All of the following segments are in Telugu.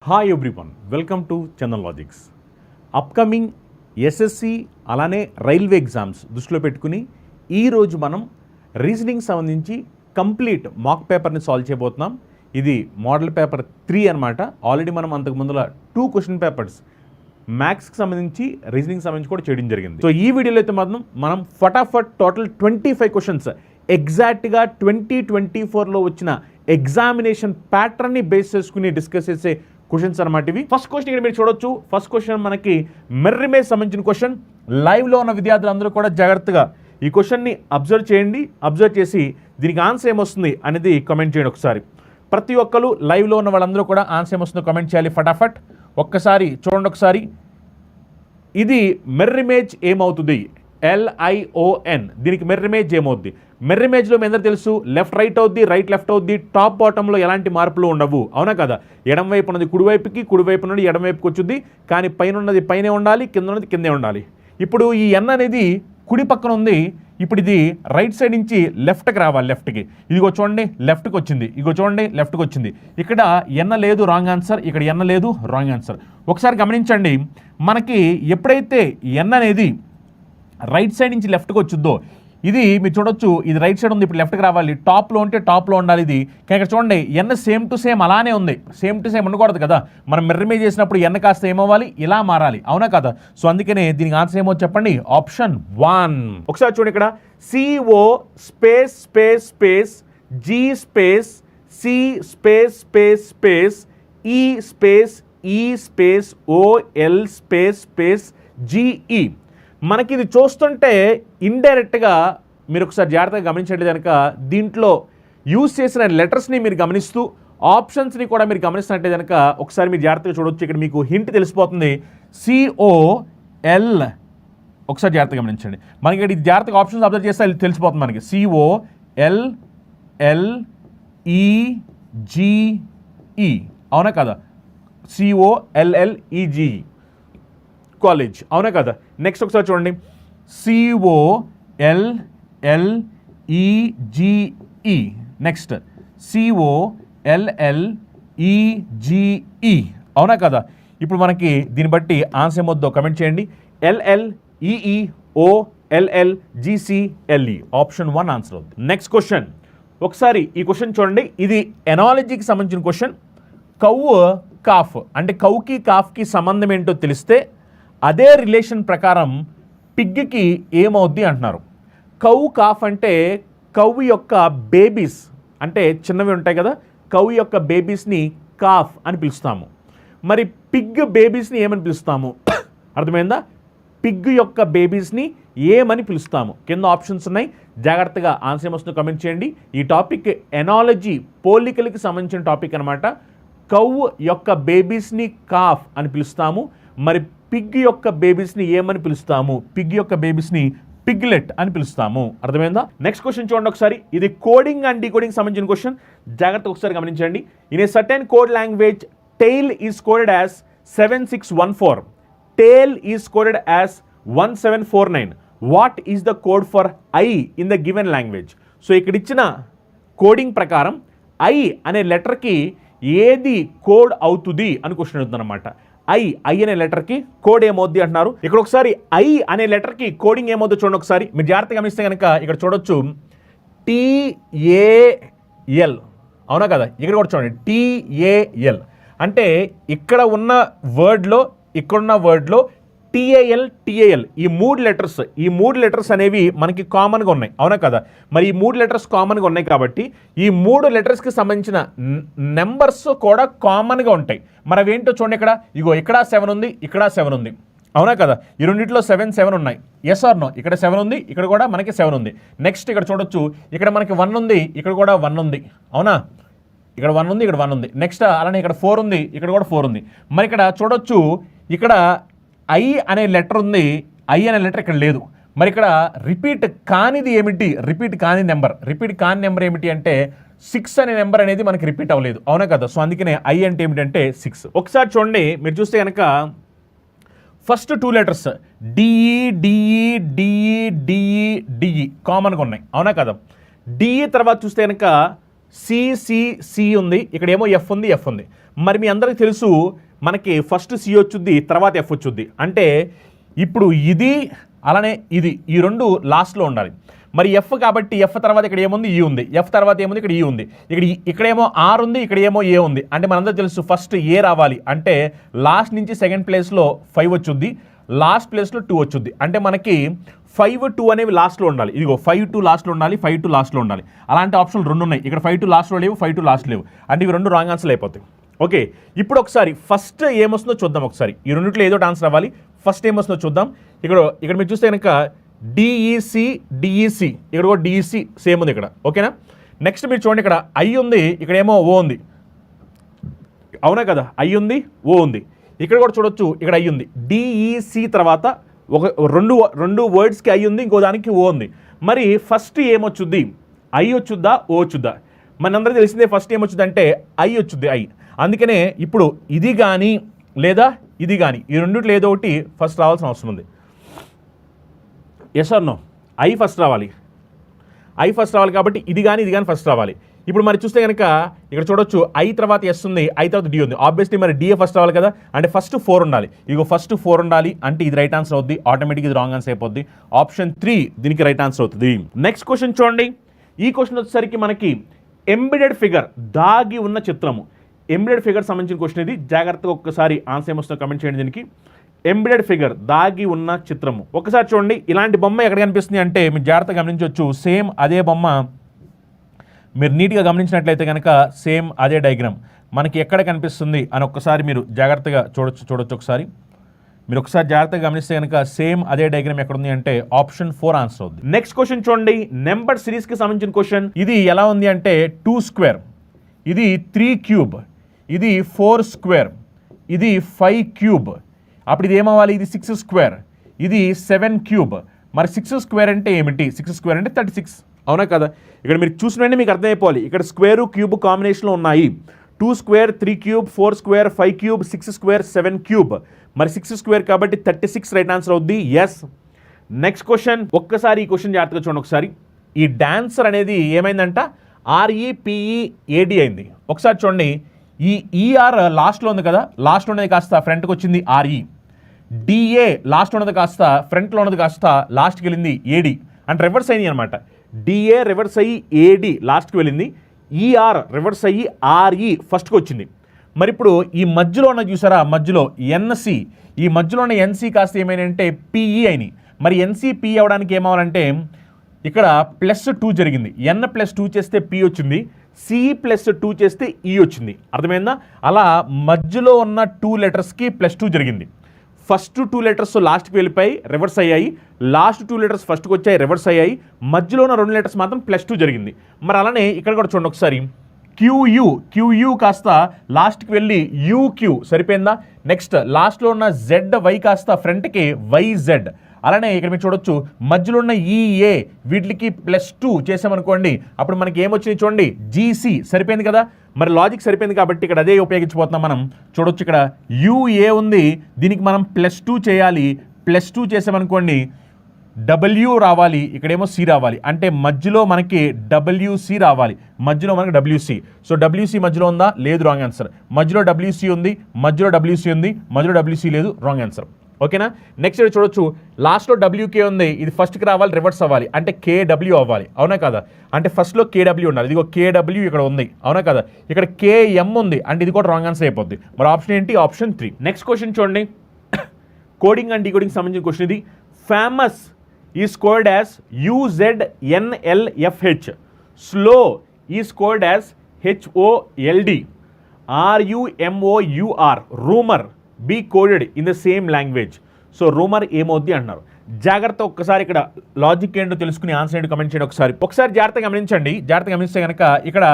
Hi everyone, welcome to Chandan logics. Upcoming SSC అలానే రైల్వే ఎగ్జామ్స్ దృష్టిలో పెట్టుకుని ఈరోజు మనం రీజనింగ్ సంబంధించి కంప్లీట్ మాక్ పేపర్ని సాల్వ్ చేయబోతున్నాం. ఇది మోడల్ పేపర్ 3 అనమాట. ఆల్రెడీ మనం అంతకు ముందుల 2 క్వశ్చన్ పేపర్స్ మ్యాథ్స్కి సంబంధించి రీజనింగ్ సంబంధించి కూడా చేయడం జరిగింది. సో ఈ వీడియోలో అయితే మాత్రం మనం ఫటాఫట్ టోటల్ 25 క్వశ్చన్స్ ఎగ్జాక్ట్గా 2024లో వచ్చిన ఎగ్జామినేషన్ ప్యాటర్న్ని బేస్ చేసుకుని డిస్కస్ చేసే క్వశ్చన్స్ అనమాట ఇవి. ఫస్ట్ క్వశ్చన్ ఇక్కడ మీరు చూడొచ్చు. ఫస్ట్ క్వశ్చన్ మనకి మెర్రిమేజ్ సంబంధించిన క్వశ్చన్. లైవ్లో ఉన్న విద్యార్థులందరూ కూడా జాగ్రత్తగా ఈ క్వశ్చన్ని అబ్జర్వ్ చేయండి. అబ్జర్వ్ చేసి దీనికి ఆన్సర్ ఏమొస్తుంది అనేది కామెంట్ చేయండి ఒకసారి. ప్రతి ఒక్కరు లైవ్లో ఉన్న వాళ్ళందరూ కూడా ఆన్సర్ ఏమొస్తుందో కామెంట్ చేయాలి ఫటాఫట్. ఒక్కసారి చూడండి ఒకసారి. ఇది మెర్రిమేజ్ ఏమవుతుంది? LION. దీనికి మెర్రిమేజ్ ఏమవుద్ది? మెర్రిమేజ్లో మీ అందరూ తెలుసు, లెఫ్ట్ రైట్ అవుద్ది, రైట్ లెఫ్ట్ అవుద్ది, టాప్ బాటంలో ఎలాంటి మార్పులు ఉండవు, అవునా కదా? ఎడం వైపు ఉన్నది కుడివైపుకి, కుడివైపు ఉన్నది ఎడం వైపుకి వచ్చుద్ది, కానీ పైన ఉన్నది పైనే ఉండాలి, కింద ఉన్నది కిందే ఉండాలి. ఇప్పుడు ఈ ఎన్ అనేది కుడి పక్కన ఉంది. ఇప్పుడు ఇది రైట్ సైడ్ నుంచి లెఫ్ట్కి రావాలి. లెఫ్ట్కి ఇదిగో చూడండి, లెఫ్ట్కి వచ్చింది. ఇదిగో చూడండి, లెఫ్ట్కి వచ్చింది. ఇక్కడ ఎన్న లేదు, రాంగ్ ఆన్సర్. ఇక్కడ ఎన్న లేదు, రాంగ్ ఆన్సర్. ఒకసారి గమనించండి, మనకి ఎప్పుడైతే ఎన్ అనేది రైట్ సైడ్ నుంచి లెఫ్ట్కి వచ్చిందో, ఇది మీరు చూడొచ్చు, ఇది రైట్ సైడ్ ఉంది, ఇప్పుడు లెఫ్ట్కి రావాలి. టాప్లో ఉంటే టాప్లో ఉండాలి. ఇది కానీ ఇక్కడ చూడండి, ఎన్న సేమ్ టు సేమ్ అలానే ఉంది. సేమ్ టు సేమ్ ఉండకూడదు కదా. మనం మెర్రిమేజ్ చేసినప్పుడు ఎన్న కాస్త ఏమవ్వాలి, ఇలా మారాలి, అవునా కదా? సో అందుకనే దీనికి ఆన్సర్ ఏమో చెప్పండి. ఆప్షన్ 1. ఒకసారి చూడండి, ఇక్కడ CO space space space G space C space space space E space E space OL space space GE. మనకి ఇది చూస్తుంటే ఇండైరెక్ట్గా మీరు ఒకసారి జాగ్రత్తగా గమనించండి కనుక దీంట్లో యూజ్ చేసిన లెటర్స్ని మీరు గమనిస్తూ ఆప్షన్స్ని కూడా మీరు గమనిస్తున్నట్టే కనుక ఒకసారి మీరు జాగ్రత్తగా చూడవచ్చు. ఇక్కడ మీకు హింట్ తెలిసిపోతుంది. COL. ఒకసారి జాగ్రత్తగా గమనించండి. మనకి ఇక్కడ జాగ్రత్తగా ఆప్షన్స్ అబ్జర్వ్ చేస్తే తెలిసిపోతుంది మనకి. COLLEGE, అవునా కదా? COLLEGE కాలేజ్, అవునా కదా? నెక్స్ట్ ఒకసారి చూడండి, COLLEGE. నెక్స్ట్ COLLEGE, అవునా కదా? ఇప్పుడు మనకి దీన్ని బట్టి ఆన్సర్ ఏమొద్దో కమెంట్ చేయండి. LLEEOLLGCLE, ఆప్షన్ 1 ఆన్సర్ అవుతుంది. Next question. ఒకసారి ఈ క్వశ్చన్ చూడండి. ఇది ఎనాలజీకి సంబంధించిన క్వశ్చన్. కవ్వు కాఫ్ అంటే కౌకి కాఫ్కి సంబంధం ఏంటో తెలిస్తే అదే రిలేషన్ ప్రకారం పిగ్కి ఏమవుద్ది అంటున్నారు. కౌ కాఫ్ అంటే కవ్వు యొక్క బేబీస్ అంటే చిన్నవి ఉంటాయి కదా, కవ్వు యొక్క బేబీస్ని కాఫ్ అని పిలుస్తాము. మరి పిగ్ బేబీస్ని ఏమని పిలుస్తాము? అర్థమైందా? పిగ్ యొక్క బేబీస్ని ఏమని పిలుస్తాము? కింద ఆప్షన్స్ ఉన్నాయి, జాగ్రత్తగా ఆన్సర్ ఏమొస్తుందో కమెంట్ చేయండి. ఈ టాపిక్ ఎనాలజీ, పోలికలకి సంబంధించిన టాపిక్ అనమాట. కవ్వు యొక్క బేబీస్ని కాఫ్ అని పిలుస్తాము. మరి పిగ్ యొక్క బేబీస్ని ఏమని పిలుస్తాము? పిగ్ యొక్క బేబీస్ని పిగ్లెట్ అని పిలుస్తాము. అర్థమైందా? నెక్స్ట్ క్వశ్చన్ చూడండి ఒకసారి. ఇది కోడింగ్ అండ్ డీకోడింగ్ సంబంధించిన క్వశ్చన్. జాగ్రత్తగా ఒకసారి గమనించండి. In a certain code language tail is coded as 7614. Tail is coded as 1749. What is the code for I in the given language? So ఇక్కడ ఇచ్చిన కోడింగ్ ప్రకారం ఐ అనే లెటర్కి ఏది కోడ్ అవుతుంది అని క్వశ్చన్ అవుతుంది అనమాట. ఐ అనే లెటర్కి కోడ్ ఏమవుద్ది అంటున్నారు. ఇక్కడ ఒకసారి ఐ అనే లెటర్కి కోడింగ్ ఏమవుద్దో చూడండి ఒకసారి. మీరు జాగ్రత్తగా గమనిస్తే కనుక ఇక్కడ చూడొచ్చు TAL, అవునా కదా? ఇక్కడ కూడా చూడండి TAL అంటే ఇక్కడ ఉన్న వర్డ్లో TAL ఈ మూడు లెటర్స్ అనేవి మనకి కామన్గా ఉన్నాయి, అవునా కదా? మరి ఈ 3 లెటర్స్ కామన్గా ఉన్నాయి కాబట్టి ఈ 3 లెటర్స్కి సంబంధించిన నెంబర్స్ కూడా కామన్గా ఉంటాయి. మరి అవేంటో చూడండి. ఇక్కడ 7 ఉంది, ఇక్కడ 7 ఉంది, అవునా కదా? ఈ రెండింటిలో 7 ఉన్నాయి. Yes or no? ఇక్కడ 7 ఉంది, ఇక్కడ కూడా మనకి 7 ఉంది. నెక్స్ట్ ఇక్కడ చూడొచ్చు, ఇక్కడ మనకి 1 ఉంది, ఇక్కడ కూడా 1 ఉంది, అవునా? ఇక్కడ 1 ఉంది, ఇక్కడ 1 ఉంది. నెక్స్ట్ అలానే ఇక్కడ 4 ఉంది, ఇక్కడ కూడా 4 ఉంది. మరి ఇక్కడ చూడొచ్చు, ఇక్కడ ఐ అనే లెటర్ ఉంది, ఐ అనే లెటర్ ఇక్కడ లేదు. మరి ఇక్కడ రిపీట్ కానిది ఏమిటి? రిపీట్ కాని నెంబర్ ఏమిటి అంటే 6 అనే నెంబర్ అనేది మనకి రిపీట్ అవ్వలేదు, అవునా కదా? సో అందుకనే ఐ అంటే ఏమిటంటే 6. ఒకసారి చూడండి, మీరు చూస్తే కనుక ఫస్ట్ 2 లెటర్స్ DE కామన్గా ఉన్నాయి, అవునా కదా? DE తర్వాత చూస్తే కనుక సి ఉంది, ఇక్కడేమో ఎఫ్ ఉంది. మరి మీ అందరికీ తెలుసు మనకి ఫస్ట్ సి వచ్చుద్ది, తర్వాత ఎఫ్ వచ్చుద్ది. అంటే ఇప్పుడు ఇది అలానే ఇది, ఈ రెండు లాస్ట్లో ఉండాలి. మరి ఎఫ్ కాబట్టి ఎఫ్ తర్వాత ఇక్కడ ఏముంది, ఈ ఉంది. ఎఫ్ తర్వాత ఏముంది, ఇక్కడ ఈ ఉంది. ఇక్కడేమో ఆర్ ఉంది, ఇక్కడేమో ఏ ఉంది. అంటే మనందరూ తెలుసు ఫస్ట్ ఏ రావాలి. అంటే లాస్ట్ నుంచి సెకండ్ ప్లేస్లో 5 వచ్చుద్ది, లాస్ట్ ప్లేస్లో 2 వచ్చుద్ది. అంటే మనకి 5, 2 అనేవి లాస్ట్లో ఉండాలి. ఇదిగో 5, 2 లాస్ట్లో ఉండాలి, 5, 2 లాస్ట్లో ఉండాలి. అలాంటి ఆప్షన్లు 2 ఉన్నాయి. ఇక్కడ 5, 2 లాస్ట్లో లేవు, 5, 2 లాస్ట్ లేవు. అంటే ఇవి 2 రాంగ్ ఆన్సర్లు అయిపోతాయి. ఓకే, ఇప్పుడు ఒకసారి ఫస్ట్ ఏమొస్తుందో చూద్దాం. ఒకసారి ఈ రెండింటిలో ఏదో ఆన్సర్ అవ్వాలి. ఫస్ట్ ఏమొస్తుందో చూద్దాం. ఇక్కడ మీరు చూస్తే కనుక డిఈసి, ఇక్కడ కూడా డిఈసి సేమ్ ఉంది ఇక్కడ. ఓకేనా, నెక్స్ట్ మీరు చూడండి, ఇక్కడ ఐ ఉంది, ఇక్కడేమో ఓ ఉంది. అవునా కదా, ఐ ఉంది, ఓ ఉంది. ఇక్కడ కూడా చూడొచ్చు, ఇక్కడ ఐ ఉంది. డిఈసి తర్వాత రెండు వర్డ్స్కి ఐ ఉంది, ఇంకో దానికి ఓ ఉంది. మరి ఫస్ట్ ఏమొచ్చుద్ది, ఐ వచ్చుద్దా, ఓ వచ్చుద్దా? మనందరికీ తెలిసిందే ఫస్ట్ ఏమొచ్చుద్దంటే ఐ వచ్చుద్ది, ఐ. అందుకనే ఇప్పుడు ఇది కానీ లేదా ఇది కానీ, ఈ రెండిట్లో ఏదో ఒకటి ఫస్ట్ రావాల్సిన అవసరం ఉంది. Yes or no? I first రావాలి కాబట్టి ఇది కానీ ఫస్ట్ రావాలి. ఇప్పుడు మరి చూస్తే కనుక ఇక్కడ చూడొచ్చు, ఐ తర్వాత ఎస్ ఉంది, ఐ తర్వాత డి ఉంది. ఆబ్వియస్లీ మరి డిఏ ఫస్ట్ రావాలి కదా, అంటే ఫస్ట్ 4 ఉండాలి. ఇదిగో ఫస్ట్ 4 ఉండాలి, అంటే ఇది రైట్ ఆన్సర్ అవుద్ది. ఆటోమేటిక్ ఇది రాంగ్ ఆన్సర్ అయిపోద్ది. ఆప్షన్ 3 దీనికి రైట్ ఆన్సర్ అవుతుంది. నెక్స్ట్ క్వశ్చన్ చూడండి. ఈ క్వశ్చన్ వచ్చేసరికి మనకి ఎంబెడెడ్ ఫిగర్, దాగి ఉన్న చిత్రము. ఎంబెడెడ్ ఫిగర్ సంబంధించిన క్వశ్చన్ ఇది. జాగ్రత్తగా ఒక్కసారి ఆన్సర్ ఏమొస్తుందో కమెంట్ చేయండి. దీనికి ఎంబెడెడ్ ఫిగర్, దాగి ఉన్న చిత్రము. ఒకసారి చూడండి, ఇలాంటి బొమ్మ ఎక్కడ కనిపిస్తుంది అంటే మీరు జాగ్రత్తగా గమనించవచ్చు. సేమ్ అదే బొమ్మ మీరు నీట్గా గమనించినట్లయితే కనుక సేమ్ అదే డయాగ్రామ్ మనకి ఎక్కడ కనిపిస్తుంది అని ఒక్కసారి మీరు జాగ్రత్తగా చూడొచ్చు. ఒకసారి మీరు ఒకసారి జాగ్రత్తగా గమనిస్తే కనుక సేమ్ అదే డయాగ్రామ్ ఎక్కడ ఉంది అంటే ఆప్షన్ 4 ఆన్సర్ అవుతుంది. నెక్స్ట్ క్వశ్చన్ చూడండి, నెంబర్ సిరీస్కి సంబంధించిన క్వశ్చన్. ఇది ఎలా ఉంది అంటే 2 స్క్వేర్, ఇది 3 క్యూబ్, ఇది 4 స్క్వేర్, ఇది 5 క్యూబ్. అప్పుడు ఇది ఏమవ్వాలి, ఇది 6 స్క్వేర్, ఇది 7 క్యూబ్. మరి 6 స్క్వేర్ అంటే ఏమిటి? 6 స్క్వేర్ అంటే 36. అవునా కదా? ఇక్కడ మీరు చూసిన వెంటనే మీకు అర్థమైపోవాలి. ఇక్కడ స్క్వేరు క్యూబ్ కాంబినేషన్లో ఉన్నాయి. 2 square, 3 cube, 4 square, 5 cube, 6 square, 7 cube. మరి 6 స్క్వేర్ కాబట్టి 36 రైట్ ఆన్సర్ అవుద్ది. ఎస్. నెక్స్ట్ క్వశ్చన్, ఒక్కసారి ఈ క్వశ్చన్ జాగ్రత్తగా చూడండి. ఒకసారి ఈ డాన్సర్ అనేది ఏమైందంట, REPEAD అయింది. ఒకసారి చూడండి, ఈ ఈఆర్ లాస్ట్లో ఉంది కదా, లాస్ట్లో ఉన్నది కాస్త ఫ్రంట్కి వచ్చింది RE. DA లాస్ట్ ఉన్నది కాస్త ఫ్రంట్లో ఉన్నది కాస్త లాస్ట్కి వెళ్ళింది AD, అంటే రివర్స్ అయింది అనమాట. DA రివర్స్ అయ్యి AD లాస్ట్కి వెళ్ళింది, ER రివర్స్ అయ్యి RE ఫస్ట్కి వచ్చింది. మరి ఇప్పుడు ఈ మధ్యలో ఉన్న చూసారా, మధ్యలో NC, ఈ మధ్యలో ఉన్న NC కాస్త ఏమైందంటే PE అయినాయి. మరి NC PE అవ్వడానికి ఏమవ్వాలంటే ఇక్కడ +2 జరిగింది. N+2 చేస్తే P వచ్చింది, C+2 చేస్తే E వచ్చింది. అర్థమైందా? అలా మధ్యలో ఉన్న 2 లెటర్స్కి +2 జరిగింది. ఫస్ట్ 2 లెటర్స్ లాస్ట్కి వెళ్ళిపోయి రివర్స్ అయ్యాయి, లాస్ట్ 2 లెటర్స్ ఫస్ట్కి వచ్చాయి రివర్స్ అయ్యాయి, మధ్యలో ఉన్న 2 లెటర్స్ మాత్రం +2 జరిగింది. మరి అలానే ఇక్కడ కూడా చూడండి ఒకసారి, QU కాస్త లాస్ట్కి వెళ్ళి UQ సరిపోయిందా? నెక్స్ట్ లాస్ట్లో ఉన్న ZY కాస్త ఫ్రంట్కి YZ. అలానే ఇక్కడ మీరు చూడొచ్చు, మధ్యలో ఉన్న EA వీటికి +2 చేసామనుకోండి, అప్పుడు మనకి ఏమొచ్చింది చూడండి, GC సరిపోయింది కదా. మరి లాజిక్ సరిపోయింది కాబట్టి ఇక్కడ అదే ఉపయోగించబోతున్నాం మనం. చూడొచ్చు, ఇక్కడ UA ఉంది, దీనికి మనం +2 చేయాలి. +2 చేసామనుకోండి W రావాలి, ఇక్కడేమో C రావాలి. అంటే మధ్యలో మనకి WC రావాలి, మధ్యలో మనకి WC. సో WC మధ్యలో ఉందా? లేదు, రాంగ్ ఆన్సర్. మధ్యలో WC ఉంది, మధ్యలో WC ఉంది, మధ్యలో WC లేదు, రాంగ్ ఆన్సర్. ఓకేనా? నెక్స్ట్ చూడొచ్చు, లాస్ట్లో WK ఉంది, ఇది ఫస్ట్కి రావాలి, రివర్స్ అవ్వాలి, అంటే KW అవ్వాలి. అవునా కదా? అంటే ఫస్ట్లో KW ఉండాలి. ఇదిగో KW ఇక్కడ ఉంది. అవునా కదా? ఇక్కడ KM ఉంది, అంటే ఇది కూడా రాంగ్ ఆన్సర్ అయిపోద్ది. మరి ఆప్షన్ ఏంటి? ఆప్షన్ 3. నెక్స్ట్ క్వశ్చన్ చూడండి, కోడింగ్ అండ్ డీకోడింగ్ సంబంధించిన క్వశ్చన్ ఇది. Famous is scored as UZNLFH. Slow is scored as HOLD. RUMOUR. Rumor be coded in the same language. So rumour ఏమవుద్ది అంటున్నారు. జాగ్రత్త ఒక్కసారి ఇక్కడ లాజిక్ ఏంటో తెలుసుకుని ఆన్సర్ ఏంటో కమెంట్ చేయండి. ఒకసారి జాగ్రత్తగా గమనించండి. జాగ్రత్తగా గమనిస్తే కనుక ఇక్కడ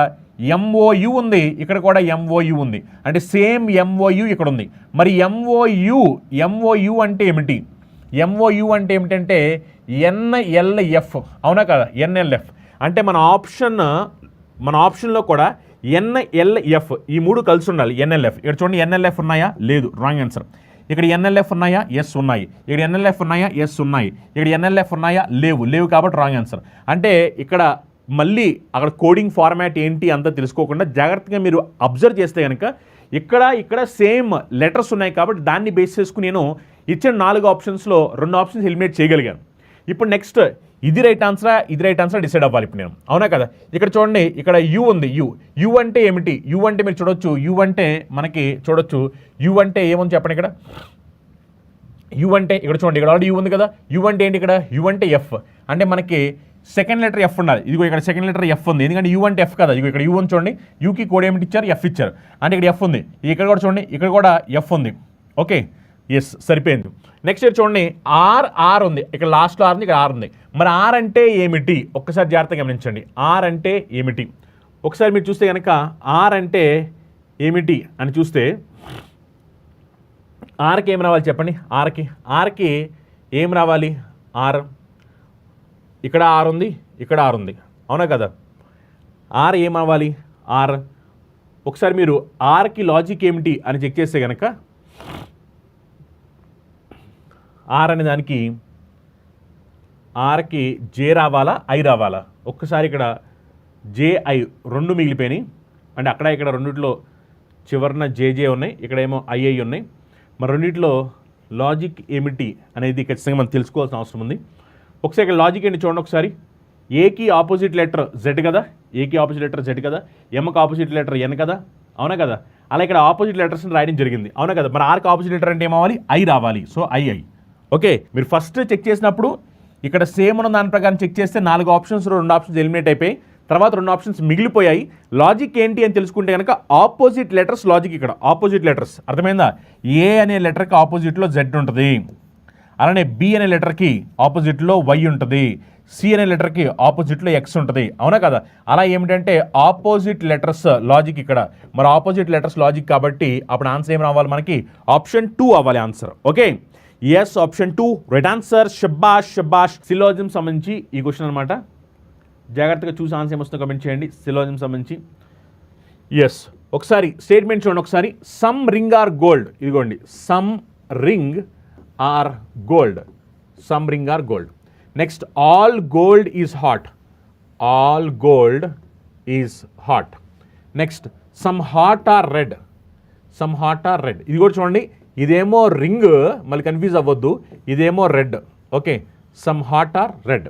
MOU ఉంది, ఇక్కడ కూడా MOU ఉంది, అంటే సేమ్ MOU ఇక్కడ ఉంది. మరి MOU అంటే ఏమిటి? MOU అంటే ఏమిటంటే NLF. అవునా కదా? NLF అంటే మన ఆప్షన్లో కూడా NLF ఈ 3 కలిసి ఉండాలి. NLF ఇక్కడ చూడండి, NLF ఉన్నాయా? లేదు, రాంగ్ ఆన్సర్. ఇక్కడ NLF ఉన్నాయా? ఎస్ ఉన్నాయి. ఇక్కడ NLF ఉన్నాయా? ఎస్ ఉన్నాయి. ఇక్కడ NLF ఉన్నాయా? లేవు కాబట్టి రాంగ్ ఆన్సర్. అంటే ఇక్కడ మళ్ళీ అక్కడ కోడింగ్ ఫార్మాట్ ఏంటి అంతా తెలుసుకోకుండా జాగ్రత్తగా మీరు అబ్జర్వ్ చేస్తే కనుక ఇక్కడ సేమ్ లెటర్స్ ఉన్నాయి కాబట్టి దాన్ని బేస్ చేసుకుని నేను ఇచ్చిన 4 ఆప్షన్స్లో 2 ఆప్షన్స్ ఎలిమినేట్ చేయగలిగాను. ఇప్పుడు నెక్స్ట్ ఇది రైట్ ఆన్సరా డిసైడ్ అవ్వాలి ఇప్పుడు నేను, అవునా కదా. ఇక్కడ చూడండి, ఇక్కడ యు ఉంది. యు అంటే ఏమిటి? యు అంటే మీరు చూడొచ్చు, యు అంటే మనకి చూడొచ్చు, యు అంటే ఏమని చెప్పండి. ఇక్కడ యు అంటే ఇక్కడ చూడండి, ఇక్కడ ఆల్రెడీ యు ఉంది కదా. యు అంటే ఏంటి? ఇక్కడ యు అంటే ఎఫ్, అంటే మనకి సెకండ్ లెటర్ ఎఫ్ ఉండాలి. ఇదిగో ఇక్కడ సెకండ్ లెటర్ ఎఫ్ ఉంది, ఎందుకంటే యూ అంటే ఎఫ్ కదా. ఇదిగో ఇక్కడ యూ ఉంది చూడండి, యూకి కోడ్ ఏమిటి ఇచ్చారు? ఎఫ్ ఇచ్చారు, అంటే ఇక్కడ ఎఫ్ ఉంది. ఇక్కడ కూడా చూడండి, ఇక్కడ కూడా ఎఫ్ ఉంది. ఓకే, ఎస్, సరిపోయింది. నెక్స్ట్ ఇక్కడ చూడండి, ఆర్ ఉంది, ఇక్కడ లాస్ట్లో ఆర్ ఉంది, ఇక్కడ ఆర్ ఉంది. మరి ఆర్ అంటే ఏమిటి? ఒక్కసారి జాగ్రత్తగా గమనించండి. ఆర్ అంటే ఏమిటి? ఒకసారి మీరు చూస్తే కనుక ఆర్ అంటే ఏమిటి అని చూస్తే ఆర్కి ఏం రావాలి చెప్పండి. ఆర్కి ఏం రావాలి? ఆర్, ఇక్కడ ఆర్ ఉంది, ఇక్కడ ఆర్ ఉంది, అవునా కదా. ఆర్ ఏం అవ్వాలి? ఆర్. ఒకసారి మీరు ఆర్కి లాజిక్ ఏమిటి అని చెక్ చేస్తే కనుక ఆర్ అనే దానికి ఆర్కి జే రావాలా, ఐ రావాలా? ఒక్కసారి ఇక్కడ జే, ఐ రెండు మిగిలిపోయినాయి, అంటే అక్కడ ఇక్కడ రెండిట్లో చివరిన జేజే ఉన్నాయి, ఇక్కడేమో ఐఐ ఉన్నాయి. మరి రెండిట్లో లాజిక్ ఏమిటి అనేది ఖచ్చితంగా మనం తెలుసుకోవాల్సిన అవసరం ఉంది. ఒకసారి ఇక్కడ లాజిక్ ఏంటి చూడండి. ఒకసారి ఏకి ఆపోజిట్ లెటర్ జెడ్ కదా, ఏకి ఆపోజిట్ లెటర్ జెడ్ కదా, ఎంకి ఆపోజిట్ లెటర్ ఎన్ కదా, అవునా కదా. అలా ఇక్కడ ఆపోజిట్ లెటర్స్ని రాయడం జరిగింది, అవునా కదా. మరి ఆర్కి ఆపోజిట్ లెటర్ అంటే ఏమవ్వాలి? ఐ రావాలి. So I. ఓకే, మీరు ఫస్ట్ చెక్ చేసినప్పుడు ఇక్కడ సేమ్ ఉన్న దాని ప్రకారం చెక్ చేస్తే 4 ఆప్షన్స్ 2 ఆప్షన్స్ ఎలిమినేట్ అయిపోయి, తర్వాత 2 ఆప్షన్స్ మిగిలిపోయాయి. లాజిక్ ఏంటి అని తెలుసుకుంటే కనుక ఆపోజిట్ లెటర్స్ లాజిక్. ఇక్కడ ఆపోజిట్ లెటర్స్ అర్థమైందా? ఏ అనే లెటర్కి ఆపోజిట్లో జెడ్ ఉంటుంది, అలానే బి అనే లెటర్కి ఆపోజిట్లో వై ఉంటుంది, సి అనే లెటర్కి ఆపోజిట్లో ఎక్స్ ఉంటుంది, అవునా కదా. అలా ఏమిటంటే ఆపోజిట్ లెటర్స్ లాజిక్ ఇక్కడ. మరి ఆపోజిట్ లెటర్స్ లాజిక్ కాబట్టి అప్పుడు ఆన్సర్ ఏం రావాలి మనకి? ఆప్షన్ 2 అవ్వాలి answer. Okay, yes, option 2 right answer. షబాష్. సిలోజిజం సంబంధించి ఈ క్వశ్చన్ అనమాట. జాగ్రత్తగా చూసి ఆన్సర్ ఏమొస్తుందో కమెంట్ చేయండి. సిలోజిజం సంబంధించి ఎస్. ఒకసారి స్టేట్మెంట్ చూడండి. ఒకసారి సమ్ రింగ్ ఆర్ గోల్డ్. ఇదిగోండి, some ring are gold, some ring are gold. Next, all gold is hot, all gold is hot. Next, some hot are red, some hot are red. ఇది కూడా చూడండి, ఇదేమో రింగ్, మళ్ళీ కన్ఫ్యూజ్ అవ్వద్దు, ఇదేమో red. Okay, some hot are red,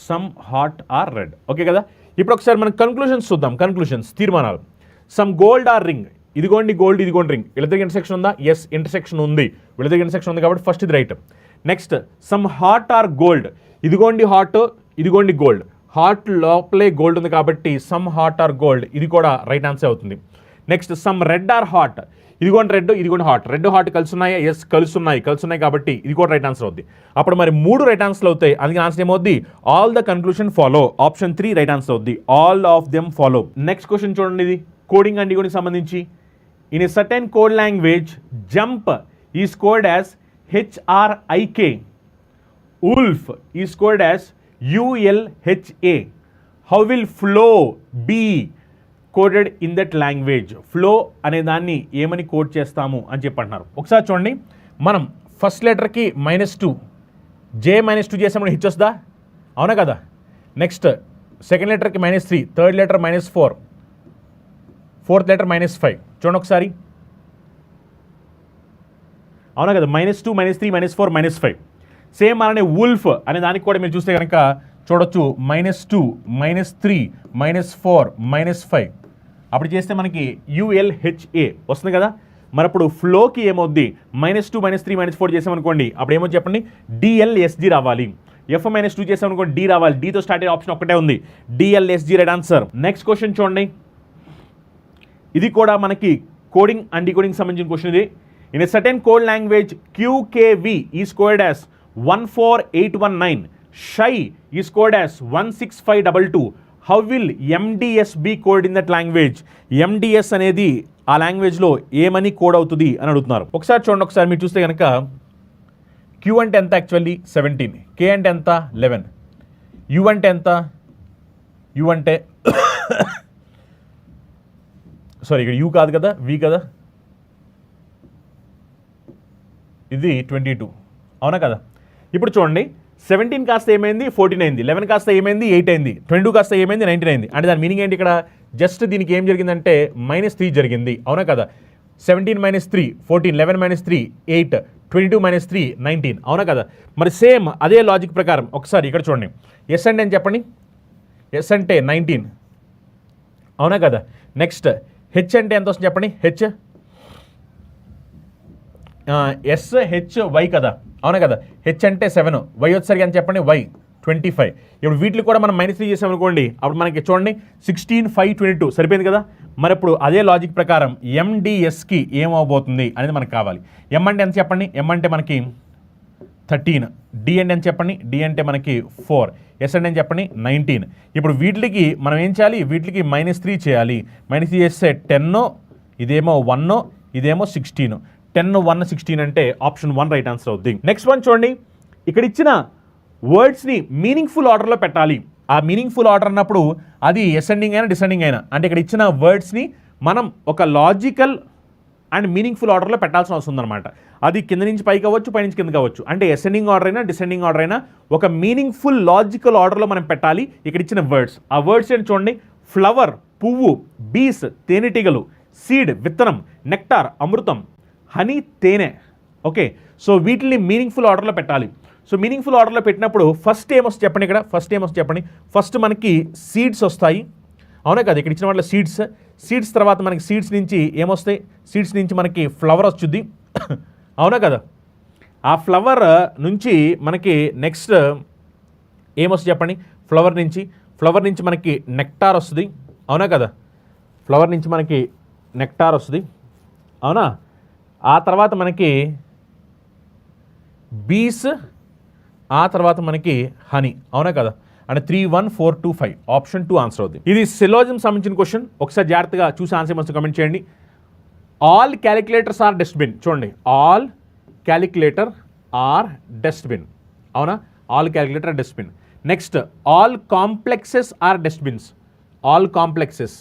some hot are red. Okay కదా. ఇప్పుడు ఒకసారి మనం కన్క్లూషన్స్ చూద్దాం. కన్క్లూషన్స్, తీర్మానాలు. సమ్ గోల్డ్ ఆర్ రింగ్, ఇదిగోండి గోల్డ్, ఇదిగోండి రింగ్. వీళ్ళ దగ్గర ఇంటర్సెక్షన్ ఉందా? ఎస్, ఇంటర్సెక్షన్ ఉంది. వీళ్ళ దగ్గర ఇంటర్సెక్షన్ ఉంది కాబట్టి ఫస్ట్ ఇది right. Next, some hot are gold, ఇదిగోండి హాట్, ఇదిగోండి గోల్డ్. హాట్ లోపలే గోల్డ్ ఉంది కాబట్టి సమ్ హాట్ ఆర్ గోల్డ్, ఇది కూడా రైట్ ఆన్సర్ అవుతుంది. Next, some red or hot, ఇదిగోండి రెడ్, ఇదిగోండి హాట్. రెడ్ హాట్ కలిసి ఉన్నాయా? ఎస్, కలుస్తున్నాయి కాబట్టి ఇది కూడా రైట్ ఆన్సర్ అవుద్ది. అప్పుడు మరి 3 రైట్ ఆన్సర్లు అవుతాయి. అందుకే ఆన్సర్ ఏమవుద్ది? All the conclusion follow. Option 3 right answer అవుద్ది. All of them follow. Next question చూడండి, ఇది కోడింగ్ అండ్ డికోడింగ్ సంబంధించి. In a certain code language, jump is code as HRIK, wolf is coded as ULHA. How will flow be coded in that language? Flow అనే దాన్ని ఏమని కోడ్ చేస్తాము అని చెప్పి అంటున్నారు. ఒకసారి చూడండి, మనం ఫస్ట్ లెటర్కి -2, J -2 చేసాము, హిచ్ వస్తుందా? అవునా కదా. నెక్స్ట్ సెకండ్ లెటర్కి -3, థర్డ్ లెటర్ -4, ఫోర్త్ లెటర్ -5. చూడండి ఒకసారి, అవునా కదా. -2, -3, -4, -5. సేమ్ అలానే వుల్ఫ్ అనే దానికి కూడా మీరు చూస్తే కనుక చూడొచ్చు, -2, -3, -4, -5. అప్పుడు చేస్తే మనకి ULHA వస్తుంది కదా. మరి అప్పుడు ఫ్లోకి ఏమవుద్ది? -2, -3, -4 చేసామనుకోండి, అప్పుడు ఏమో చెప్పండి? DLSG రావాలి. F -2 చేసామనుకోండి, D రావాలి. Dతో స్టార్ట్ అయ్యే ఆప్షన్ ఒకటే ఉంది, DLSG right answer. Next question చూడండి, ఇది కూడా మనకి కోడింగ్ అండ్ డీకోడింగ్ సంబంధించిన క్వశ్చన్ ఇది. In a certain code language, QKV is coded as 14819, shy is coded as 16522. How will MDS be code in that language? MDS అనేది ఆ లాంగ్వేజ్లో ఏమని కోడ్ అవుతుంది అని అడుగుతున్నారు. ఒకసారి చూడండి, ఒకసారి మీరు చూస్తే కనుక Q అంటే ఎంత? యాక్చువల్లీ 17. K అంటే ఎంత? 11. U అంటే ఎంత? U అంటే సారీ, ఇక్కడ U కాదు కదా, V కదా, ఇది 22, అవునా కదా. ఇప్పుడు చూడండి, 17 కాస్త ఏమైంది 14 అయింది, 11 కాస్త ఏమైంది 8 అయింది, 22 కాస్త ఏమైంది 19 అయింది. అంటే దాని మీనింగ్ ఏంటి ఇక్కడ? జస్ట్ దీనికి ఏం జరిగిందంటే -3 జరిగింది, అవునా కదా? 17 - 3 14, 11 - 3 8, 22 - 3 19, అవునా కదా? మరి సేమ్ అదే లాజిక్ ప్రకారం ఒకసారి ఇక్కడ చూడండి. ఎస్ అంటే అని చెప్పండి. ఎస్ అంటే 19, అవునా కదా? నెక్స్ట్ హెచ్ అంటే ఎంత వస్తుంది చెప్పండి. హెచ్ SHY కదా, అవునా కదా? హెచ్ అంటే 7, వై వచ్చేసరికి అని చెప్పండి వై 25. ఇప్పుడు వీటిని కూడా మనం -3 చేసామనుకోండి, అప్పుడు మనకి చూడండి 16, 5, 22 సరిపోయింది కదా. మరి ఇప్పుడు అదే లాజిక్ ప్రకారం MDSకి ఏమవబోతుంది అనేది మనకు కావాలి. ఎం అంటే ఎంత చెప్పండి. ఎం అంటే మనకి 13, డి అంటే ఎంత చెప్పండి. డి అంటే మనకి 4, ఎస్ అంటే చెప్పండి 19. ఇప్పుడు వీటికి మనం ఏం చేయాలి? వీటికి -3 చేయాలి. -3 చేస్తే 10, ఇదేమో 1, ఇదేమో 16. 10, 1, 16 అంటే ఆప్షన్ 1 రైట్ ఆన్సర్ అవుద్ది. నెక్స్ట్ వన్ చూడండి. ఇక్కడ ఇచ్చిన వర్డ్స్ని మీనింగ్ఫుల్ ఆర్డర్లో పెట్టాలి. ఆ మీనింగ్ఫుల్ ఆర్డర్ అన్నప్పుడు అది అసెండింగ్ అయినా డిసెండింగ్ అయినా, అంటే ఇక్కడ ఇచ్చిన వర్డ్స్ని మనం ఒక లాజికల్ అండ్ మీనింగ్ఫుల్ ఆర్డర్లో పెట్టాల్సిన అవసరం ఉందన్నమాట. అది కింద నుంచి పైకి అవ్వచ్చు, పై నుంచి కిందకి అవ్వచ్చు. అంటే అసెండింగ్ ఆర్డర్ అయినా డిసెండింగ్ ఆర్డర్ అయినా ఒక మీనింగ్ఫుల్ లాజికల్ ఆర్డర్లో మనం పెట్టాలి ఇక్కడ ఇచ్చిన వర్డ్స్. ఆ వర్డ్స్ ఏంటి చూడండి. ఫ్లవర్ పువ్వు, బీస్ తేనెటీగలు, సీడ్ విత్తనం, నెక్టార్ అమృతం, హనీ తేనె. ఓకే, సో వీటిని మీనింగ్ఫుల్ ఆర్డర్లో పెట్టాలి. సో మీనింగ్ఫుల్ ఆర్డర్లో పెట్టినప్పుడు ఫస్ట్ ఏమొస్తుంది చెప్పండి. ఇక్కడ ఫస్ట్ ఏమొస్తుంది చెప్పండి. ఫస్ట్ మనకి సీడ్స్ వస్తాయి, అవునా కదా? ఇక్కడ ఇచ్చిన వాటిలో సీడ్స్ తర్వాత మనకి సీడ్స్ నుంచి ఏమొస్తాయి? సీడ్స్ నుంచి మనకి ఫ్లవర్ వస్తుంది, అవునా కదా? ఆ ఫ్లవర్ నుంచి మనకి నెక్స్ట్ ఏమొస్తుంది చెప్పండి. ఫ్లవర్ నుంచి మనకి నెక్టార్ వస్తుంది, అవునా కదా? ఫ్లవర్ నుంచి మనకి నెక్టార్ వస్తుంది, అవునా? ఆ తర్వాత మనకి బీస్, ఆ తర్వాత మనకి హనీ, అవునా కదా? అంటే 3, 1, 4, 2, 5 ఆప్షన్ 2 ఆన్సర్ అవుతుంది. ఇది సిలోజిజం సంబంధించిన క్వశ్చన్. ఒకసారి జాగ్రత్తగా చూసి ఆన్సర్ మస్తు కమెంట్ చేయండి. All calculators are dustbin. చూడండి, ఆల్ క్యాలిక్యులేటర్ ఆర్ డస్ట్బిన్, అవునా? All calculator dustbin. Next all complexes are dustbins. All complexes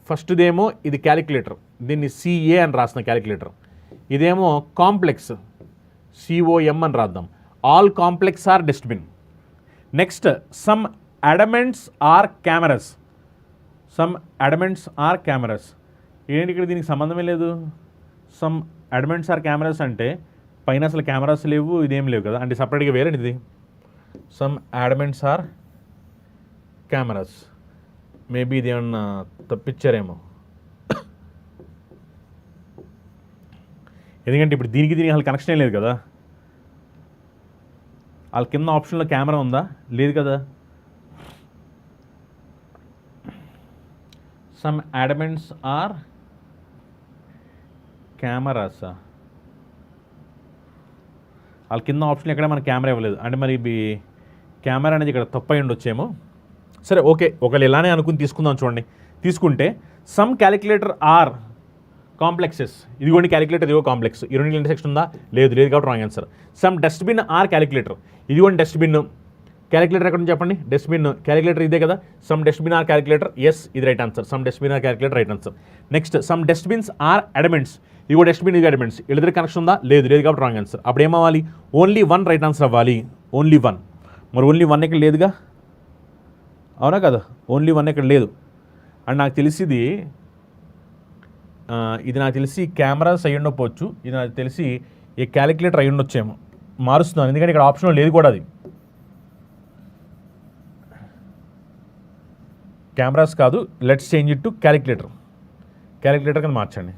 ఫస్ట్దేమో ఇది క్యాలిక్యులేటర్, దీన్ని CA అని రాసిన క్యాలిక్యులేటర్. ఇదేమో కాంప్లెక్స్, COM అని రాద్దాం. All complex are dustbin. Next some adamants are cameras. Some adamants are cameras. ఏంటి ఇక్కడ దీనికి సంబంధమే లేదు. సమ్ అడమెంట్స్ ఆర్ కెమెరాస్ అంటే పైన అసలు కెమెరాస్ లేవు, ఇదేం లేవు కదా, అంటే సపరేట్గా వేరే ఇది. Some adamants are cameras. Maybe ఇది ఏమన్నా తప్పించారేమో, ఎందుకంటే ఇప్పుడు దీనికి అసలు కనెక్షన్ ఏం లేదు కదా. వాళ్ళ కింద ఆప్షన్లో కెమెరా ఉందా? లేదు కదా. సమ్ అడమెంట్స్ ఆర్ కెమెరాసా? వాళ్ళ కింద ఆప్షన్ ఎక్కడ మనకు కెమెరా ఇవ్వలేదు, అంటే మరి కెమెరా అనేది ఇక్కడ తప్పు అయి ఉండొచ్చేమో. సరే ఓకే, ఒకళ్ళు ఇలానే అనుకుని తీసుకుందాం. చూడండి, తీసుకుంటే సమ్ క్యాలిక్యులేటర్ ఆర్ కాంప్లెక్సెస్. ఇదిగోండి క్యాలిక్యులేటర్, ఇదిగో కాంప్లెక్స్. ఈ రెండు ఇంటర్సెక్షన్ ఉందా? లేదు కాబట్టి wrong answer. Some dustbin are calculator. ఇదిగోండి డస్ట్బిన్. క్యాలిక్యులేటర్ ఎక్కడ నుంచి చెప్పండి. డస్ట్బిన్ క్యాలిక్యులేటర్ ఇదే కదా. Some dustbin are calculator, yes ఇది right answer. Some dustbin are calculator right answer. Next some dustbins are adamants. ఇదిగో డస్ట్బిన్, ఇది అడమెంట్స్. వీళ్ళిద్దరు కనెక్షన్ ఉందా? లేదు కాబట్టి రాంగ్ ఆన్సర్. అప్పుడు ఏమవ్వాలి? ఓన్లీ 1 రైట్ ఆన్సర్ అవ్వాలి. ఓన్లీ 1. మరి ఓన్లీ 1 ఇక్కడ లేదుగా, అవునా కదా? ఓన్లీ 1 ఇక్కడ లేదు. అండ్ నాకు తెలిసింది ఇది నాకు తెలిసి కెమెరాస్ అయ్యి ఉండకపోవచ్చు, ఇది నాకు తెలిసి ఈ క్యాలిక్యులేటర్ అయ్యి ఉండొచ్చేమో. మారుస్తున్నాను ఎందుకంటే ఇక్కడ ఆప్షన్ లేదు కూడా. అది కెమెరాస్ కాదు, let's change it to calculator. Calculator కింద మార్చండి.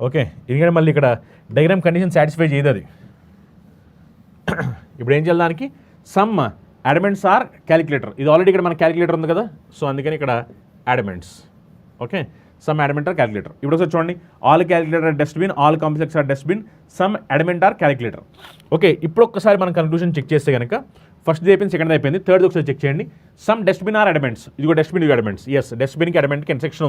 ఓకే, ఎందుకంటే మళ్ళీ ఇక్కడ డయాగ్రామ్ కండిషన్ సాటిస్ఫై చేయదు అది. ఇప్పుడు ఏం చేయాలి దానికి? Some adamants are calculator. ఇది ఆల్రెడీ ఇక్కడ మన క్యాలిక్యులేటర్ ఉంది కదా, సో అందుకని ఇక్కడ adamants. Okay, some adamant are calculator. ఇప్పుడు ఒకసారి చూడండి, all calculator dustbin, all complex are dustbin, some adamant are calculator. Okay, ఇప్పుడు ఒక్కసారి మనం కన్క్లూజన్ చెక్ చేస్తే కనుక ఫస్ట్ అయిపోయింది, సెకండ్ అయిపోయింది, థర్డ్ ఒకసారి చెక్ చేయండి. Some dustbin are adamants. ఇదిగో డస్ట్బిన్, ఇదిగో అడమెంట్స్. ఎస్, డస్ట్బిన్కి అడమెంట్కి ఇంటర్సెక్షన్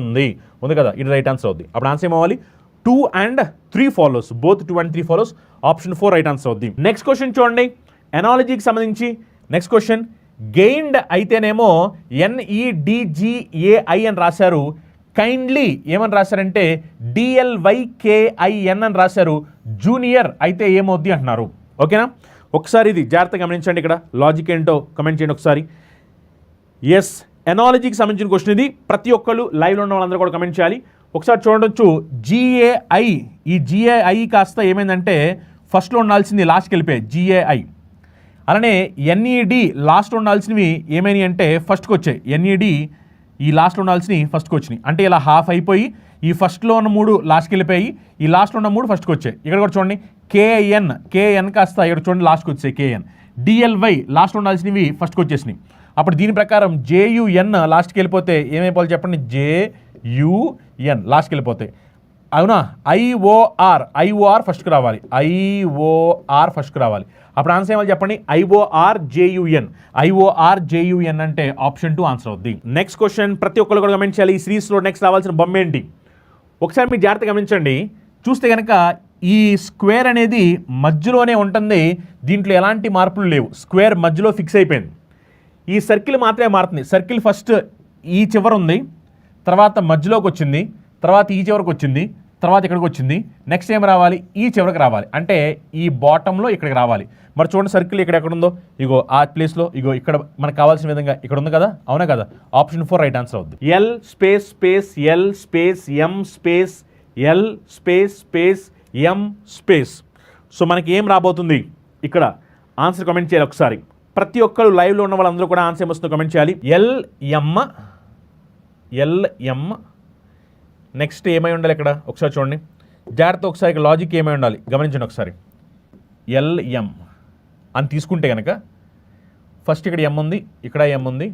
ఉంది కదా, ఇది రైట్ ఆన్సర్ అవుతుంది. అప్పుడు ఆన్సర్ ఏమవ్వాలి? 2 and 3 follows. Both 2 and 3 follows. Option 4 right answer అవుద్ది. నెక్స్ట్ క్వశ్చన్ చూడండి, ఎనాలజీకి సంబంధించి. నెక్స్ట్ క్వశ్చన్, గెయిన్డ్ అయితేనేమో NEDGAI అని రాశారు. కైండ్లీ ఏమని రాశారంటే DLYKIN అని రాశారు. జూనియర్ అయితే ఏమవుద్ది అంటున్నారు. ఓకేనా, ఒకసారి ఇది జాగ్రత్తగా గమనించండి. ఇక్కడ లాజిక్ ఏంటో కమెంట్ చేయండి ఒకసారి. ఎస్, ఎనాలజీకి సంబంధించిన క్వశ్చన్ ఇది. ప్రతి ఒక్కళ్ళు లైవ్లో ఉన్న వాళ్ళందరూ కూడా కమెంట్ చేయాలి. ఒకసారి చూడొచ్చు, GAI, ఈ GAI కాస్త ఏమైందంటే ఫస్ట్లో ఉండాల్సింది లాస్ట్కి వెళ్ళిపోయాయి GAI. అలానే NED లాస్ట్లో ఉండాల్సినవి ఏమైనాయి అంటే ఫస్ట్కి వచ్చాయి. NED ఈ లాస్ట్లో ఉండాల్సినవి ఫస్ట్కి వచ్చినాయి. అంటే ఇలా హాఫ్ అయిపోయి ఈ ఫస్ట్లో ఉన్న 3 లాస్ట్కి వెళ్ళిపోయి, ఈ లాస్ట్లో ఉన్న 3 ఫస్ట్కి వచ్చాయి. ఇక్కడ కూడా చూడండి KN కాస్త ఇక్కడ చూడండి లాస్ట్కి వచ్చాయి KN. DLY లాస్ట్లో ఉండాల్సినవి ఫస్ట్కి వచ్చేసినాయి. అప్పుడు దీని ప్రకారం JUN లాస్ట్కి వెళ్ళిపోతే ఏమైపోవాలి చెప్పండి, JUN లాస్ట్కి వెళ్ళిపోతాయి. అవునా, IOR ఫస్ట్కి రావాలి. IOR ఫస్ట్కి రావాలి. అప్పుడు ఆన్సర్ ఏమో చెప్పండి, IOR JUN అంటే ఆప్షన్ 2 ఆన్సర్ అవుద్ది. నెక్స్ట్ క్వశ్చన్ ప్రతి ఒక్కరు కూడా గమనించాలి. ఈ సిరీస్లో నెక్స్ట్ రావాల్సిన బొమ్మ ఏంటి ఒకసారి మీరు జాగ్రత్తగా గమనించండి. చూస్తే కనుక ఈ స్క్వేర్ అనేది మధ్యలోనే ఉంటుంది, దీంట్లో ఎలాంటి మార్పులు లేవు. స్క్వేర్ మధ్యలో ఫిక్స్ అయిపోయింది. ఈ సర్కిల్ మాత్రమే మారుతుంది. సర్కిల్ ఫస్ట్ ఈ చివర ఉంది, తర్వాత మధ్యలోకి వచ్చింది, తర్వాత ఈ చివరికి వచ్చింది, తర్వాత ఇక్కడికి వచ్చింది. నెక్స్ట్ ఏం రావాలి, ఈ చివరికి రావాలి. అంటే ఈ బాటంలో ఇక్కడికి రావాలి. మరి చూడండి సర్కిల్ ఇక్కడ ఎక్కడ ఉందో, ఇగో ఆ ప్లేస్లో, ఇగో ఇక్కడ మనకు కావాల్సిన విధంగా ఇక్కడ ఉంది కదా, అవునా కదా, ఆప్షన్ 4 రైట్ ఆన్సర్ అవుద్ది. L space L space M space L space M space. So మనకి ఏం రాబోతుంది ఇక్కడ ఆన్సర్ కమెంట్ చేయాలి ఒకసారి. ప్రతి ఒక్కరు లైవ్లో ఉన్న వాళ్ళందరూ కూడా ఆన్సర్ ఏమొస్తుందో కమెంట్ చేయాలి. LM నెక్స్ట్ ఏమై ఉండాలి ఇక్కడ ఒకసారి చూడండి జాగ్రత్త. ఒకసారి లాజిక్ ఏమై ఉండాలి గమనించండి ఒకసారి. LM అని తీసుకుంటే కనుక ఫస్ట్ ఇక్కడ M ఉంది, ఇక్కడ M ఉంది,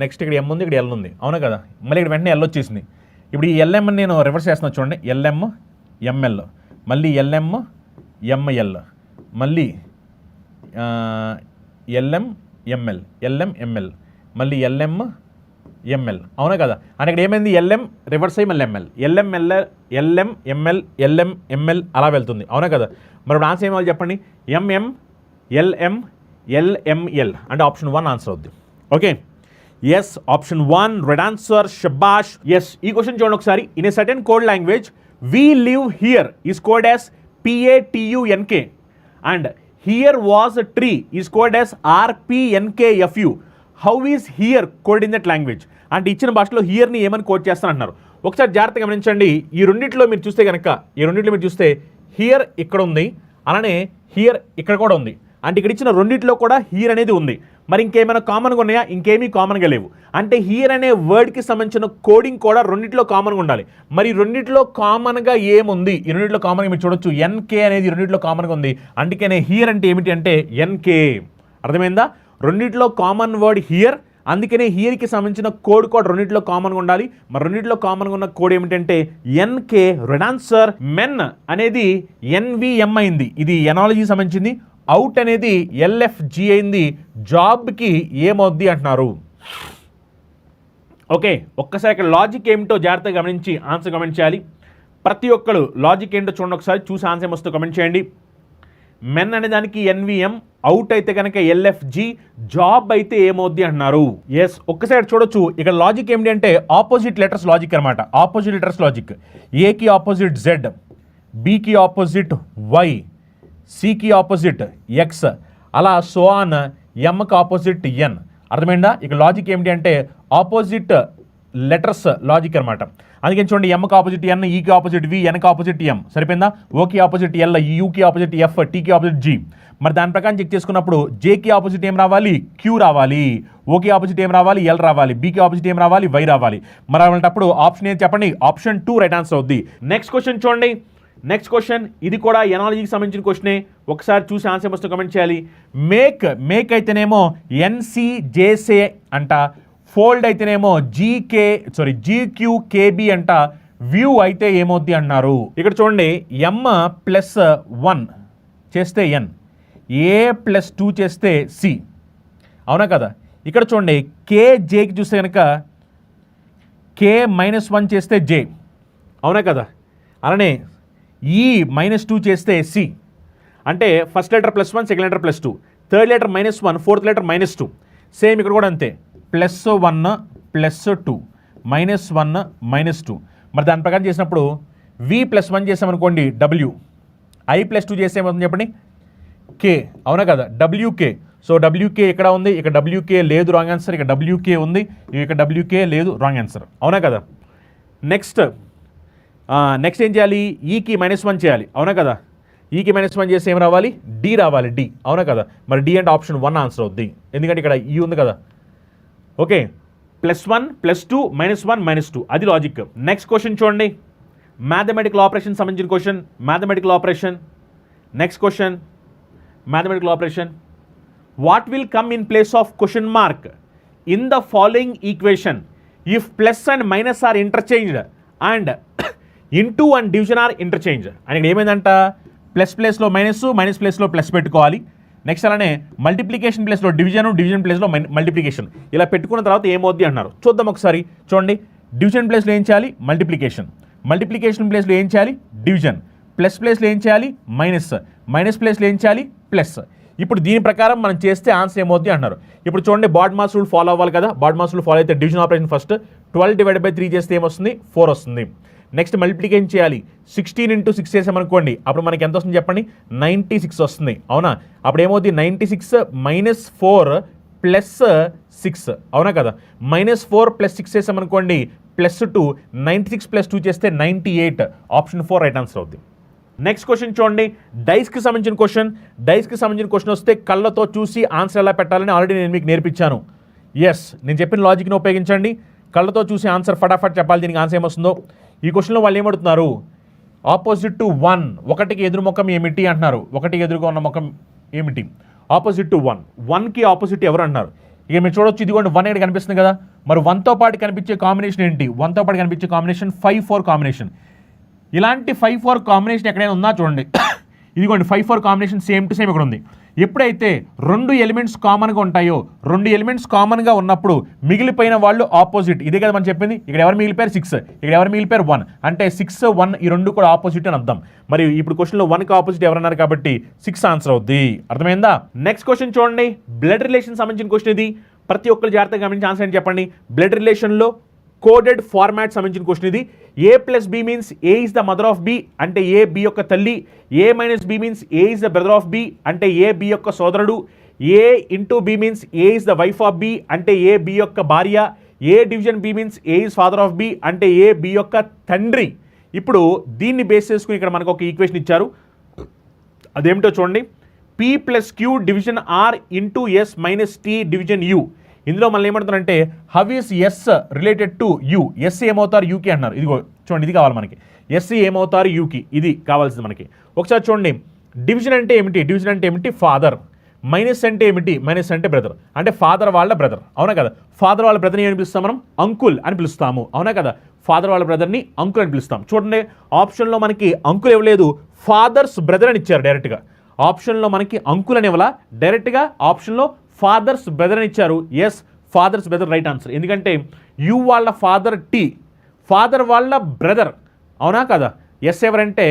నెక్స్ట్ ఇక్కడ M ఉంది, ఇక్కడ L ఉంది, అవునా కదా. మళ్ళీ ఇక్కడ వెంటనే L వచ్చేసింది. ఇప్పుడు ఈ LM నేను రివర్స్ చేస్తున్నా చూడండి. LM ML, మళ్ళీ LM ML, మళ్ళీ LM ML, LM ML, మళ్ళీ LM ML, అవునా కదా. అని ఇక్కడ ఏమైంది, LM రివర్స్ అయ్యి మళ్ళీ ML, LM ML, LM ML అలా వెళ్తుంది, అవునా కదా. మరి ఇప్పుడు ఆన్సర్ ఏమో చెప్పండి, MM LM LML అంటే ఆప్షన్ 1 ఆన్సర్ అవుద్ది. Okay, yes, option 1 right answer, షబాష్. ఎస్, ఈ క్వశ్చన్ చూడండి ఒకసారి. In a certain code language we live here is coded as PATUNK and here was a tree is coded as RPNKFU. How is here coded in that language? అంటే ఇచ్చిన భాషలో హియర్ని ఏమని కోడ్ చేస్తానంటున్నారు. ఒకసారి జాగ్రత్తగా గమనించండి. ఈ రెండిట్లో మీరు చూస్తే హియర్ ఇక్కడ ఉంది, అలానే హియర్ ఇక్కడ కూడా ఉంది. అంటే ఇక్కడ ఇచ్చిన రెండిట్లో కూడా హియర్ అనేది ఉంది. మరి ఇంకేమైనా కామన్గా ఉన్నాయా? ఇంకేమీ కామన్గా లేవు. అంటే హియర్ అనే వర్డ్కి సంబంధించిన కోడింగ్ కూడా రెండిట్లో కామన్గా ఉండాలి. మరి రెండిట్లో కామన్గా ఏముంది? ఈ రెండిట్లో కామన్గా మీరు చూడొచ్చు, NK అనేది రెండిట్లో కామన్గా ఉంది. అందుకనే హియర్ అంటే ఏమిటి అంటే NK. అర్థమైందా? రెండిట్లో కామన్ వర్డ్ హియర్, అందుకనే హియర్కి సంబంధించిన కోడ్ కూడా రెండిట్లో కామన్గా ఉండాలి. మరి రెండిట్లో కామన్గా ఉన్న కోడ్ ఏమిటంటే NK. Red answer. మెన్ అనేది NVM అయింది, ఇది ఎనాలజీకి సంబంధించింది. అవుట్ అనేది LFG అయింది, జాబ్కి ఏమవుద్ది అంటున్నారు. ఓకే, ఒక్కసారి ఇక్కడ లాజిక్ ఏమిటో జాగ్రత్తగా గమనించి ఆన్సర్ కమెంట్ చేయాలి. ప్రతి ఒక్కరు లాజిక్ ఏంటో చూడండి ఒకసారి, చూసి ఆన్సర్ ఏమొస్తుందో కమెంట్ చేయండి. మెన్ అనే దానికి NVM, అవుట్ అయితే కనుక LFG, జాబ్ అయితే ఏమవుద్ది అంటున్నారు. ఎస్, ఒక్కసారి చూడొచ్చు. ఇక్కడ లాజిక్ ఏమిటి అంటే ఆపోజిట్ లెటర్స్ లాజిక్ అనమాట. Opposite letters logic. ఏకి ఆపోజిట్ Z, బికి ఆపోజిట్ Y, సికి ఆపోజిట్ X, అలా సో ఆన్, ఎంకి ఆపోజిట్ N. అర్థమైందా? ఇక లాజిక్ ఏమిటి అంటే ఆపోజిట్ లెటర్స్ లాజిక్ అనమాట. అందుకని చూడండి, ఎంకి ఆపోజిట్ N, ఈకి ఆపోజిట్ V, Nకి ఆపోజిట్ M. సరిపోయిందా? ఓకి ఆపోజిట్ L, యూకి ఆపోజిట్ F, టీకి ఆపోజిట్ G. మరి దాని ప్రకారం చెక్ చేసుకున్నప్పుడు జేకి ఆపోజిట్ ఏం రావాలి? Q రావాలి. ఓకి ఆపోజిట్ ఏం రావాలి? L రావాలి. బీకి ఆపోజిట్ ఏం రావాలి? Y రావాలి. మరి అలాంటప్పుడు ఆప్షన్ ఏది చెప్పండి? ఆప్షన్ 2 రైట్ ఆన్సర్ అవుద్ది. నెక్స్ట్ క్వశ్చన్ చూడండి. నెక్స్ట్ క్వశ్చన్ ఇది కూడా ఎనాలజీకి సంబంధించిన క్వశ్చనే. ఒకసారి చూసి ఆన్సర్ వస్తూ కమెంట్ చేయాలి. మేక్ అయితేనేమో NCJSA అంట, ఫోల్డ్ అయితేనేమో GQKB అంట, వ్యూ అయితే ఏమవుద్ది అన్నారు. ఇక్కడ చూడండి, M+1 చేస్తే N, A+2 చేస్తే C, అవునా కదా. ఇక్కడ చూడండి, KJకి చూస్తే కనుక K-1 చేస్తే J, అవునా కదా. అలానే E-2 చేస్తే C. అంటే first letter +1, second letter +2, third letter -1, fourth letter -2. Same ఇక్కడ కూడా అంతే, +1 +2 -1 -2. మరి దాని ప్రకారం చేసినప్పుడు v+1 చేసామనుకోండి W, i+2 చేస్తే ఏమవుతుంది చెప్పండి, K, అవునా కదా, WK. సో WK ఇక్కడ ఉంది, ఇక్కడ WK లేదు, రాంగ్ ఆన్సర్. ఇక్కడ WK ఉంది, ఇక్కడ WK లేదు, రాంగ్ ఆన్సర్. అవునా కదా. నెక్స్ట్ ఏం చేయాలి, ఈకి -1 చేయాలి, అవునా కదా. ఈకి -1 చేస్తే ఏం రావాలి, D రావాలి, D, అవునా కదా. మరి D అంటే ఆప్షన్ 1 ఆన్సర్ అవుద్ది, ఎందుకంటే ఇక్కడ ఈ ఉంది కదా. ఓకే, +1 +2 -1 -2, అది లాజిక్. నెక్స్ట్ క్వశ్చన్ చూడండి, మ్యాథమెటికల్ ఆపరేషన్ సంబంధించిన question. Mathematical operation, next question, mathematical operation. What will come in place of question mark in the following equation if plus and minus are interchanged and into and division are interchange. అని ఇక్కడ ఏమైందంట, ప్లేస్లో మైనస్ ప్లేస్లో ప్లస్ పెట్టుకోవాలి. నెక్స్ట్ అలానే మల్టిప్లికేషన్ ప్లేస్లో డివిజన్ ప్లేస్లో మల్టిప్లికేషన్, ఇలా పెట్టుకున్న తర్వాత ఏమవుద్ది అంటున్నారు. చూద్దాం ఒకసారి. చూడండి, డివిజన్ ప్లేస్లో ఏం చేయాలి, మల్టిప్లికేషన్ ప్లేస్లో ఏం చేయాలి, డివిజన్, ప్లేస్లో ఏం చేయాలి, మైనస్ ప్లేస్లో ఏం చేయాలి, ప్లస్. ఇప్పుడు దీని ప్రకారం మనం చేస్తే ఆన్సర్ ఏమవుద్ది అంటున్నారు. ఇప్పుడు చూడండి, బాడ్ మాస్ రూల్ ఫాలో అవ్వాలి కదా. బాడ్ మాస్ రూల్ ఫాలో అయితే డివిజన్ ఆపరేషన్ ఫస్ట్ 12/3 చేస్తే ఏమొస్తుంది, 4 వస్తుంది. నెక్స్ట్ మల్టిప్లికేషన్ చేయాలి, 16 × 6 చేసామనుకోండి, అప్పుడు మనకి ఎంత వస్తుంది చెప్పండి, 96 వస్తుంది, అవునా. అప్పుడు ఏమవుతుంది, 96 -4 + 6, అవునా కదా. -4 + 6 చేసామనుకోండి, +2, 96 + 2 చేస్తే 98, ఆప్షన్ 4 రైట్ ఆన్సర్ అవుతుంది. నెక్స్ట్ క్వశ్చన్ చూడండి, డైస్కి సంబంధించిన క్వశ్చన్ వస్తే కళ్ళతో చూసి ఆన్సర్ ఎలా పెట్టాలని ఆల్రెడీ నేను మీకు నేర్పించాను. ఎస్, నేను చెప్పిన లాజిక్ని ఉపయోగించండి, కళ్ళతో చూసి ఆన్సర్ ఫటాఫట్ చెప్పాలి. దీనికి ఆన్సర్ ఏమొస్తుందో. ఈ క్వశ్చన్లో వాళ్ళు ఏమడుతున్నారు, ఆపోజిట్ టు 1, 1కి ఎదురు ముఖం ఏమిటి అంటున్నారు. 1కి ఎదురుగా ఉన్న ముఖం ఏమిటి, ఆపోజిట్ టు 1, 1కి ఆపోజిట్ ఎవరు అంటున్నారు. ఇక మీరు చూడొచ్చు, ఇదిగోండి 1 ఇక్కడ కనిపిస్తుంది కదా. మరి 1తో పాటు కనిపించే కాంబినేషన్ ఏంటి, 1తో పాటు కనిపించే కాంబినేషన్ 5-4 కాంబినేషన్. ఇలాంటి 5-4 కాంబినేషన్ ఎక్కడైనా ఉందా చూడండి. ఇదిగోండి 5-4 కాంబినేషన్ సేమ్ టు సేమ్ ఇక్కడ ఉంది. ఎప్పుడైతే 2 ఎలిమెంట్స్ కామన్గా ఉంటాయో, 2 ఎలిమెంట్స్ కామన్గా ఉన్నప్పుడు మిగిలిపోయిన వాళ్ళు ఆపోజిట్. ఇదే కదా మనం చెప్పింది. ఇక్కడ ఎవరు మిగిలిపోయారు, 6, ఇక్కడ ఎవరు మిగిలిపోయారు, 1. అంటే 6, 1 ఈ రెండు కూడా ఆపోజిట్ అని అర్థం. మరి ఇప్పుడు క్వశ్చన్లో 1కి ఆపోజిట్ ఎవరన్నారు కాబట్టి 6 ఆన్సర్ అవుద్ది. అర్థమైందా. నెక్స్ట్ క్వశ్చన్ చూడండి, బ్లడ్ రిలేషన్ సంబంధించిన క్వశ్చన్ ఇది. ప్రతి ఒక్కరు జాగ్రత్తగా గమనించి ఆన్సర్ అని చెప్పండి. బ్లడ్ రిలేషన్లో కోడెడ్ ఫార్మాట్ సంబంధించిన క్వశ్చన్ ఇది. A+B means A is the mother of B, అంటే A B యొక్క తల్లి. A-B means A is the brother of B, అంటే A B యొక్క సోదరుడు. A × B means A is the wife of B, అంటే A B యొక్క భార్య. A division B means A is father of B, అంటే A B యొక్క తండ్రి. ఇప్పుడు దీన్ని బేస్ చేసుకుని ఇక్కడ మనకు ఒక ఈక్వేషన్ ఇచ్చారు, అదేమిటో చూడండి. P + Q division R × S - T division U. ఇందులో మళ్ళీ ఏమంటారంటే how is S related to U. S ఏమవుతారు, యూకి అన్నారు. ఇదిగో చూడండి, ఇది కావాలి మనకి. ఎస్ ఏమవుతారు, యూకి, ఇది కావాల్సింది మనకి. ఒకసారి చూడండి, డివిజన్ అంటే ఏమిటి, ఫాదర్. మైనస్ అంటే ఏమిటి, మైనస్ అంటే బ్రదర్, అంటే ఫాదర్ వాళ్ళ బ్రదర్, అవునా కదా. ఫాదర్ వాళ్ళ బ్రదర్ని ఏమని పిలుస్తాం మనం, అంకుల్ అని పిలుస్తాము, అవునా కదా. ఫాదర్ వాళ్ళ బ్రదర్ని అంకుల్ అని పిలుస్తాం. చూడండి, ఆప్షన్లో మనకి అంకుల్ ఇవ్వలేదు, ఫాదర్స్ బ్రదర్ అని ఇచ్చారు డైరెక్ట్గా. ఆప్షన్లో మనకి అంకుల్ అని ఇవ్వాల, డైరెక్ట్గా ఆప్షన్లో ఫాదర్స్ బ్రదర్ అని ఇచ్చారు. Yes, father's brother right answer. ఎందుకంటే యూ వాళ్ళ ఫాదర్ టీ, ఫాదర్ వాళ్ళ బ్రదర్, అవునా కదా. ఎస్ ఎవరంటే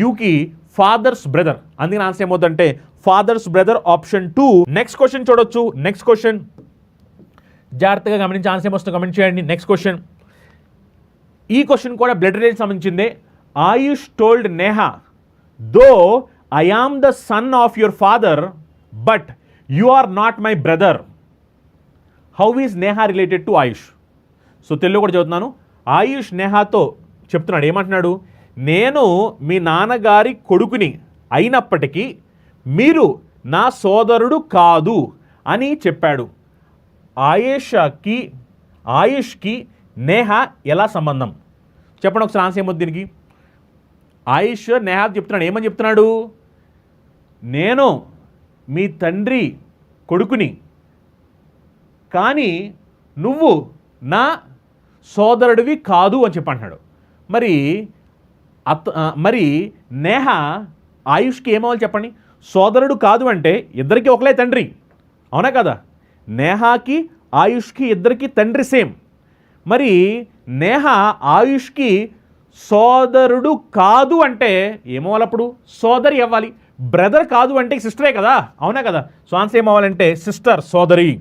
యూకి ఫాదర్స్ బ్రదర్, అందుకని ఆన్సర్ ఏమవుతుందంటే father's brother, option 2. Next question చూడొచ్చు. నెక్స్ట్ క్వశ్చన్ జాగ్రత్తగా గమనించి ఆన్సర్ ఏమొస్తుందో కమెంట్ చేయండి. నెక్స్ట్ క్వశ్చన్, ఈ క్వశ్చన్ కూడా బ్లడ్ రిలేషన్ సంబంధించిందే. Ayush told Neha, though I am the son of your father but you are not my brother, how is Neha related to Ayush. So Telugu కూడా చదువుతున్నాను. ఆయుష్ నేహాతో చెప్తున్నాడు, ఏమంటున్నాడు, నేను మీ నాన్నగారి కొడుకుని అయినప్పటికీ మీరు నా సోదరుడు కాదు అని చెప్పాడు. ఆయుష్కి నేహా ఎలా సంబంధం చెప్పండి ఒకసారి. ఆన్సర్ ఏమవుతుంది దీనికి. ఆయుష్ నేహా చెప్తున్నాడు, ఏమని చెప్తున్నాడు, నేను మీ తండ్రి కొడుకుని, కానీ నువ్వు నా సోదరుడివి కాదు అని చెప్పంటున్నాడు. మరి నేహా ఆయుష్కి ఏమవ్వాలి చెప్పండి. సోదరుడు కాదు అంటే ఇద్దరికి ఒకలే తండ్రి, అవునా కదా. నేహాకి ఆయుష్కి ఇద్దరికి తండ్రి సేమ్. మరి నేహా ఆయుష్కి సోదరుడు కాదు అంటే ఏమవ్వాలి, అప్పుడు సోదరి అవ్వాలి. బ్రదర్ కాదు అంటే సిస్టరే కదా, అవునా కదా. సో ఆన్సర్ ఏమవ్వాలంటే సిస్టర్, సోదరి.